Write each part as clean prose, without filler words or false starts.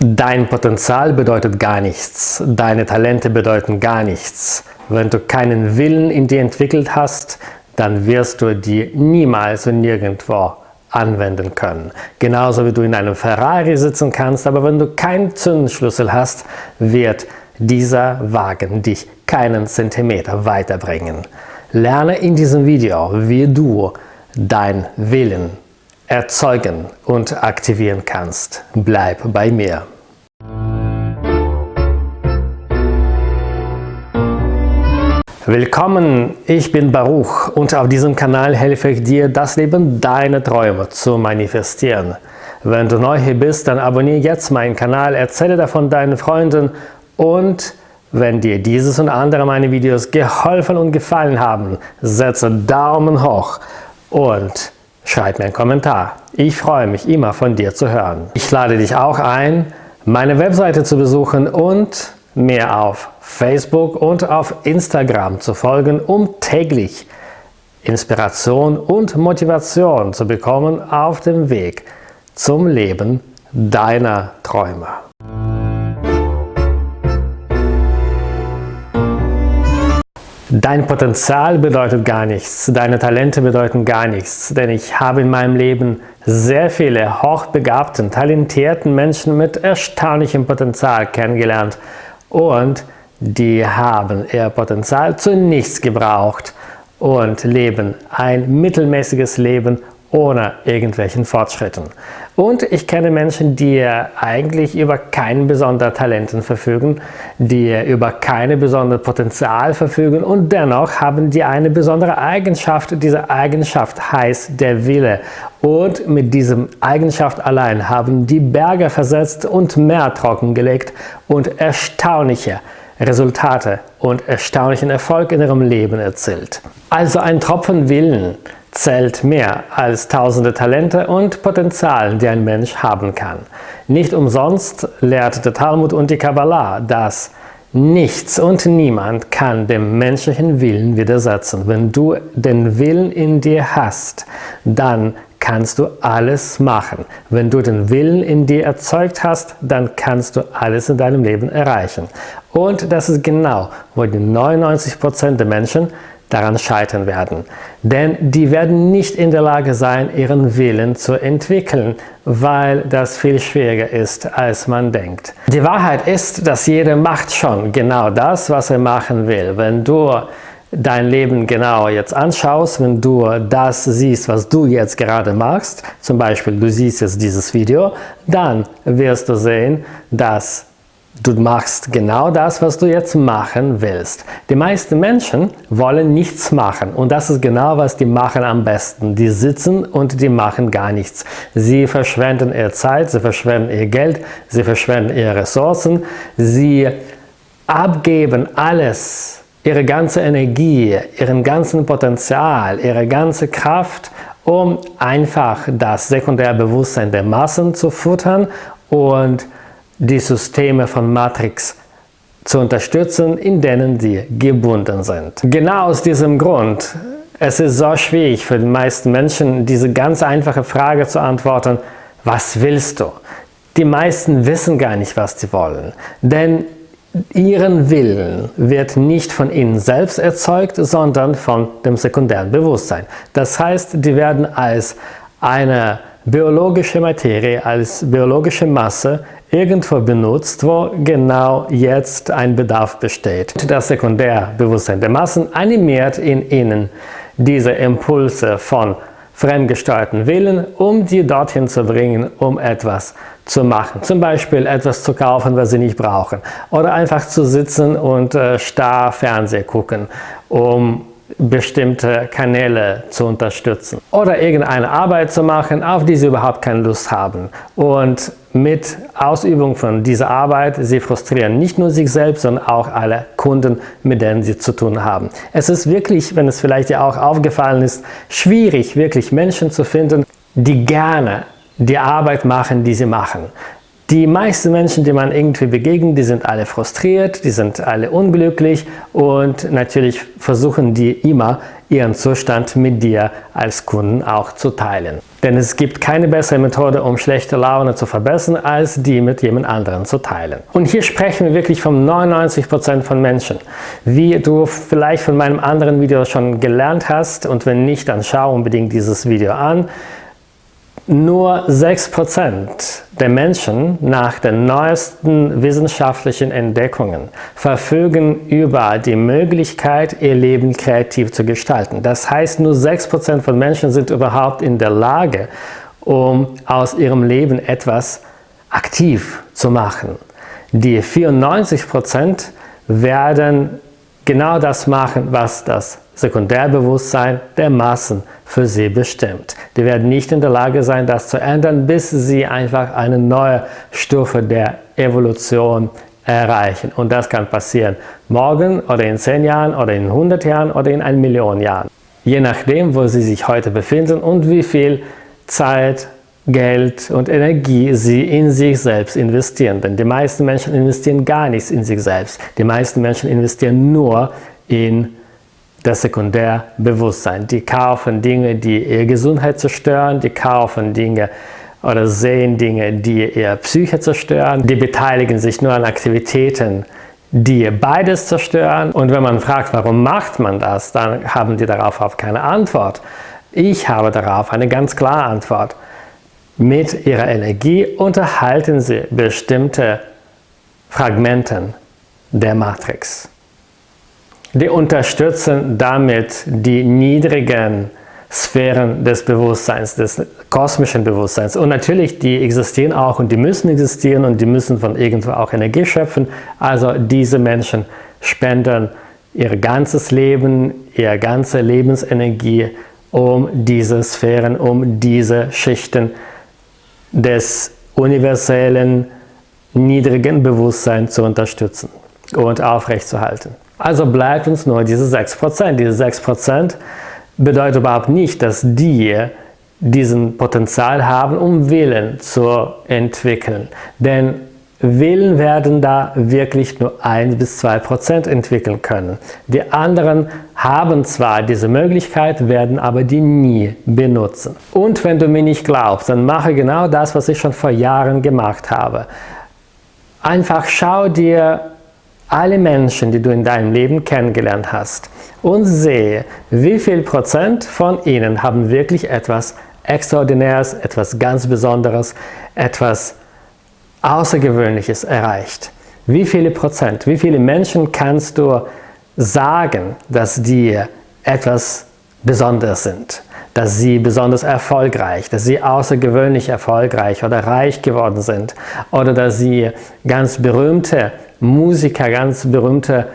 Dein Potenzial bedeutet gar nichts, deine Talente bedeuten gar nichts. Wenn du keinen Willen in dir entwickelt hast, dann wirst du die niemals und nirgendwo anwenden können. Genauso wie du in einem Ferrari sitzen kannst, aber wenn du keinen Zündschlüssel hast, wird dieser Wagen dich keinen Zentimeter weiterbringen. Lerne in diesem Video, wie du deinen Willen erzeugen und aktivieren kannst. Bleib bei mir. Willkommen, ich bin Baruch und auf diesem Kanal helfe ich dir, das Leben deiner Träume zu manifestieren. Wenn du neu hier bist, dann abonniere jetzt meinen Kanal, erzähle davon deinen Freunden und wenn dir dieses und andere meine Videos geholfen und gefallen haben, setze Daumen hoch und schreib mir einen Kommentar. Ich freue mich immer von dir zu hören. Ich lade dich auch ein, meine Webseite zu besuchen und mir auf Facebook und auf Instagram zu folgen, um täglich Inspiration und Motivation zu bekommen auf dem Weg zum Leben deiner Träume. Dein Potenzial bedeutet gar nichts, deine Talente bedeuten gar nichts, denn ich habe in meinem Leben sehr viele hochbegabten, talentierten Menschen mit erstaunlichem Potenzial kennengelernt und die haben ihr Potenzial zu nichts gebraucht und leben ein mittelmäßiges Leben ohne irgendwelchen Fortschritten. Und ich kenne Menschen, die eigentlich über kein besonderes Talenten verfügen, die über keine besondere Potenzial verfügen und dennoch haben die eine besondere Eigenschaft. Diese Eigenschaft heißt der Wille. Und mit dieser Eigenschaft allein haben die Berge versetzt und Meer trockengelegt und erstaunliche Resultate und erstaunlichen Erfolg in ihrem Leben erzielt. Also ein Tropfen Willen zählt mehr als tausende Talente und Potenzial, die ein Mensch haben kann. Nicht umsonst lehrt der Talmud und die Kabbalah, dass nichts und niemand kann dem menschlichen Willen widersetzen. Wenn du den Willen in dir hast, dann kannst du alles machen. Wenn du den Willen in dir erzeugt hast, dann kannst du alles in deinem Leben erreichen. Und das ist genau, wo die 99% der Menschen daran scheitern werden. Denn die werden nicht in der Lage sein, ihren Willen zu entwickeln, weil das viel schwieriger ist, als man denkt. Die Wahrheit ist, dass jeder macht schon genau das, was er machen will. Wenn du dein Leben genau jetzt anschaust, wenn du das siehst, was du jetzt gerade machst, zum Beispiel du siehst jetzt dieses Video, dann wirst du sehen, dass du machst genau das, was du jetzt machen willst. Die meisten Menschen wollen nichts machen und das ist genau, was die machen am besten. Die sitzen und die machen gar nichts. Sie verschwenden ihre Zeit, sie verschwenden ihr Geld, sie verschwenden ihre Ressourcen, sie abgeben alles, ihre ganze Energie, ihren ganzen Potenzial, ihre ganze Kraft, um einfach das Sekundärbewusstsein der Massen zu futtern und die Systeme von Matrix zu unterstützen, in denen sie gebunden sind. Genau aus diesem Grund, es ist so schwierig für die meisten Menschen, diese ganz einfache Frage zu antworten, was willst du? Die meisten wissen gar nicht, was sie wollen, denn ihren Willen wird nicht von ihnen selbst erzeugt, sondern von dem sekundären Bewusstsein. Das heißt, die werden als eine biologische Materie, als biologische Masse irgendwo benutzt, wo genau jetzt ein Bedarf besteht. Das Sekundärbewusstsein der Massen animiert in ihnen diese Impulse von fremdgesteuerten Willen, um die dorthin zu bringen, um etwas zu machen. Zum Beispiel etwas zu kaufen, was sie nicht brauchen. Oder einfach zu sitzen und starr Fernsehen gucken, um bestimmte Kanäle zu unterstützen. Oder irgendeine Arbeit zu machen, auf die sie überhaupt keine Lust haben. Und mit Ausübung von dieser Arbeit, sie frustrieren nicht nur sich selbst, sondern auch alle Kunden, mit denen sie zu tun haben. Es ist wirklich, wenn es vielleicht ja auch aufgefallen ist, schwierig, wirklich Menschen zu finden, die gerne die Arbeit machen, die sie machen. Die meisten Menschen, die man irgendwie begegnet, die sind alle frustriert, die sind alle unglücklich und natürlich versuchen die immer, ihren Zustand mit dir als Kunden auch zu teilen. Denn es gibt keine bessere Methode, um schlechte Laune zu verbessern, als die mit jemand anderem zu teilen. Und hier sprechen wir wirklich von 99% von Menschen. Wie du vielleicht von meinem anderen Video schon gelernt hast, und wenn nicht, dann schau unbedingt dieses Video an. Nur 6% der Menschen nach den neuesten wissenschaftlichen Entdeckungen verfügen über die Möglichkeit, ihr Leben kreativ zu gestalten. Das heißt, nur 6% von Menschen sind überhaupt in der Lage, um aus ihrem Leben etwas aktiv zu machen. Die 94% werden genau das machen, was das Sekundärbewusstsein der Massen für sie bestimmt. Die werden nicht in der Lage sein, das zu ändern, bis sie einfach eine neue Stufe der Evolution erreichen. Und das kann passieren morgen oder in 10 Jahren oder in 100 Jahren oder in 1 Million Jahren. Je nachdem, wo sie sich heute befinden und wie viel Zeit, Geld und Energie sie in sich selbst investieren. Denn die meisten Menschen investieren gar nichts in sich selbst. Die meisten Menschen investieren nur in das Sekundärbewusstsein. Die kaufen Dinge, die ihre Gesundheit zerstören, die kaufen Dinge oder sehen Dinge, die ihre Psyche zerstören, die beteiligen sich nur an Aktivitäten, die beides zerstören. Und wenn man fragt, warum macht man das, dann haben die darauf auch keine Antwort. Ich habe darauf eine ganz klare Antwort. Mit ihrer Energie unterhalten sie bestimmte Fragmenten der Matrix. Die unterstützen damit die niedrigen Sphären des Bewusstseins, des kosmischen Bewusstseins. Und natürlich, die existieren auch und die müssen existieren und die müssen von irgendwo auch Energie schöpfen. Also diese Menschen spenden ihr ganzes Leben, ihre ganze Lebensenergie, um diese Sphären, um diese Schichten des universellen, niedrigen Bewusstseins zu unterstützen und aufrechtzuerhalten. Also bleibt uns nur diese 6%. Diese 6% bedeutet überhaupt nicht, dass die diesen Potenzial haben, um Willen zu entwickeln. Denn Willen werden da wirklich nur 1 bis 2% entwickeln können. Die anderen haben zwar diese Möglichkeit, werden aber die nie benutzen. Und wenn du mir nicht glaubst, dann mache genau das, was ich schon vor Jahren gemacht habe. Einfach schau dir alle Menschen, die du in deinem Leben kennengelernt hast, und sehe, wie viel Prozent von ihnen haben wirklich etwas Extraordinäres, etwas ganz Besonderes, etwas Außergewöhnliches erreicht. Wie viele Prozent, wie viele Menschen kannst du sagen, dass die etwas Besonderes sind, dass sie besonders erfolgreich, dass sie außergewöhnlich erfolgreich oder reich geworden sind oder dass sie ganz berühmte Musiker, ganz berühmte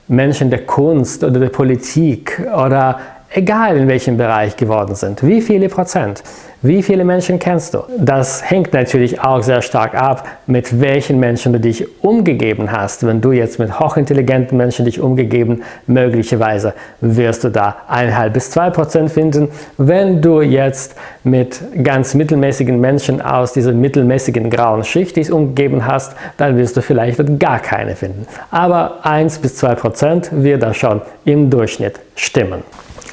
Menschen der Kunst oder der Politik oder egal in welchem Bereich geworden sind. Wie viele Prozent? Wie viele Menschen kennst du? Das hängt natürlich auch sehr stark ab, mit welchen Menschen du dich umgegeben hast. Wenn du jetzt mit hochintelligenten Menschen dich umgegeben, möglicherweise wirst du da 1,5 bis 2% finden. Wenn du jetzt mit ganz mittelmäßigen Menschen aus dieser mittelmäßigen grauen Schicht dich umgegeben hast, dann wirst du vielleicht gar keine finden. Aber 1 bis 2% wird da schon im Durchschnitt stimmen.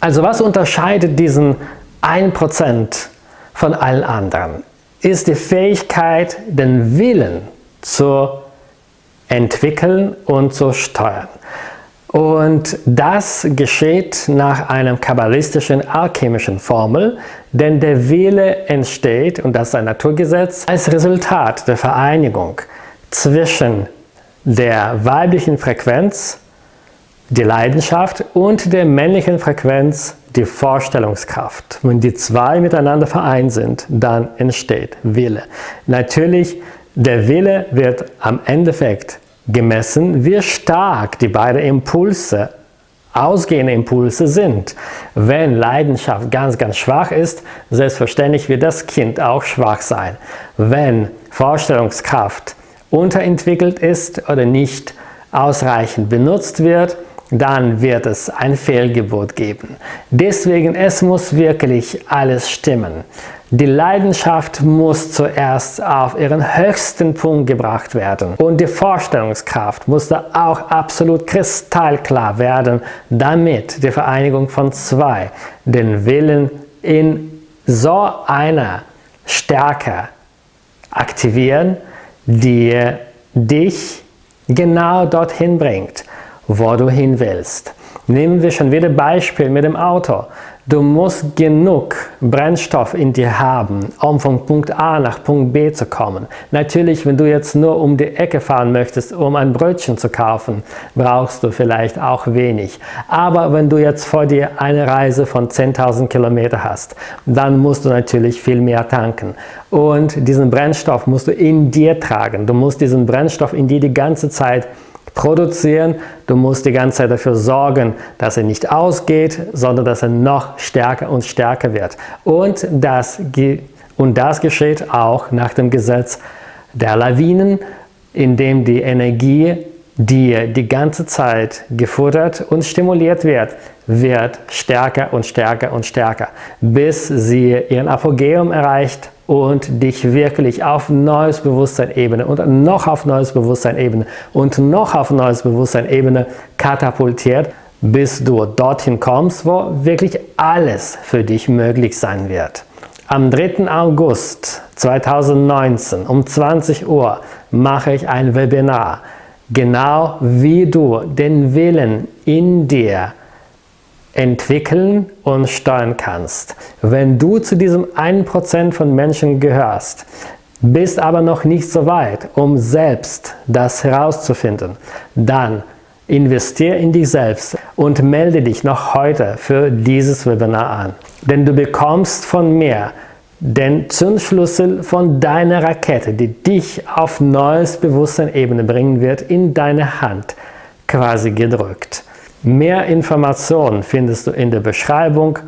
Also was unterscheidet diesen 1% von allen anderen? Ist die Fähigkeit, den Willen zu entwickeln und zu steuern. Und das geschieht nach einer kabbalistischen, alchemischen Formel, denn der Wille entsteht, und das ist ein Naturgesetz, als Resultat der Vereinigung zwischen der weiblichen Frequenz, die Leidenschaft, und der männlichen Frequenz, die Vorstellungskraft. Wenn die zwei miteinander vereint sind, dann entsteht Wille. Natürlich, der Wille wird am Endeffekt gemessen, wie stark die beiden Impulse, ausgehende Impulse sind. Wenn Leidenschaft ganz, ganz schwach ist, selbstverständlich wird das Kind auch schwach sein. Wenn Vorstellungskraft unterentwickelt ist oder nicht ausreichend benutzt wird, dann wird es ein Fehlgebot geben. Deswegen, es muss wirklich alles stimmen. Die Leidenschaft muss zuerst auf ihren höchsten Punkt gebracht werden und die Vorstellungskraft musste auch absolut kristallklar werden, damit die Vereinigung von zwei den Willen in so einer Stärke aktivieren, die dich genau dorthin bringt, wo du hin willst. Nehmen wir schon wieder Beispiel mit dem Auto. Du musst genug Brennstoff in dir haben, um von Punkt A nach Punkt B zu kommen. Natürlich, wenn du jetzt nur um die Ecke fahren möchtest, um ein Brötchen zu kaufen, brauchst du vielleicht auch wenig. Aber wenn du jetzt vor dir eine Reise von 10.000 Kilometer hast, dann musst du natürlich viel mehr tanken. Und diesen Brennstoff musst du in dir tragen. Du musst diesen Brennstoff in dir die ganze Zeit produzieren. Du musst die ganze Zeit dafür sorgen, dass er nicht ausgeht, sondern dass er noch stärker und stärker wird. Und das geschieht auch nach dem Gesetz der Lawinen, indem die Energie, die die ganze Zeit gefuttert und stimuliert wird stärker und stärker und stärker, bis sie ihren Apogäum erreicht und dich wirklich auf neues Bewusstseinsebene und noch auf neues Bewusstseinsebene und noch auf neues Bewusstseinsebene katapultiert, bis du dorthin kommst, wo wirklich alles für dich möglich sein wird. Am 3. August 2019 um 20 Uhr mache ich ein Webinar, genau wie du den Willen in dir entwickeln und steuern kannst. Wenn du zu diesem 1% von Menschen gehörst, bist aber noch nicht so weit, um selbst das herauszufinden, dann investiere in dich selbst und melde dich noch heute für dieses Webinar an. Denn du bekommst von mir den Zündschlüssel von deiner Rakete, die dich auf neues Bewusstseinsebene bringen wird, in deine Hand quasi gedrückt. Mehr Informationen findest du in der Beschreibung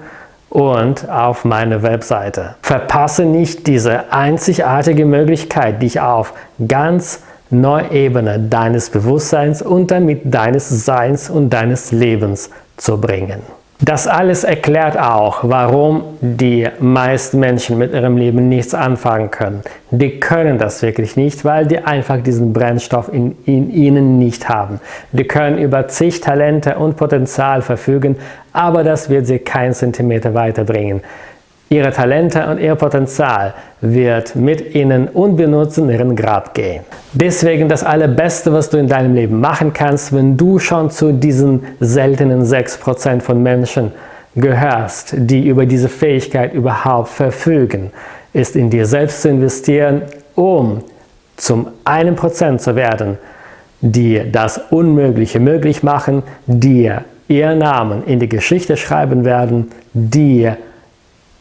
und auf meiner Webseite. Verpasse nicht diese einzigartige Möglichkeit, dich auf ganz neue Ebene deines Bewusstseins und damit deines Seins und deines Lebens zu bringen. Das alles erklärt auch, warum die meisten Menschen mit ihrem Leben nichts anfangen können. Die können das wirklich nicht, weil die einfach diesen Brennstoff in ihnen nicht haben. Die können über zig Talente und Potenzial verfügen, aber das wird sie keinen Zentimeter weiterbringen. Ihre Talente und ihr Potenzial wird mit ihnen unbenutzt in ihren Grab gehen. Deswegen das Allerbeste, was du in deinem Leben machen kannst, wenn du schon zu diesen seltenen 6% von Menschen gehörst, die über diese Fähigkeit überhaupt verfügen, ist in dir selbst zu investieren, um zum 1% zu werden, die das Unmögliche möglich machen, die ihren Namen in die Geschichte schreiben werden, die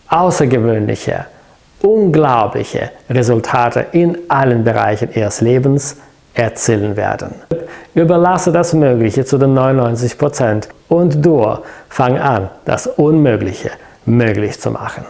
außergewöhnliche, unglaubliche Resultate in allen Bereichen ihres Lebens erzielen werden. Überlasse das Mögliche zu den 99% und du fang an, das Unmögliche möglich zu machen.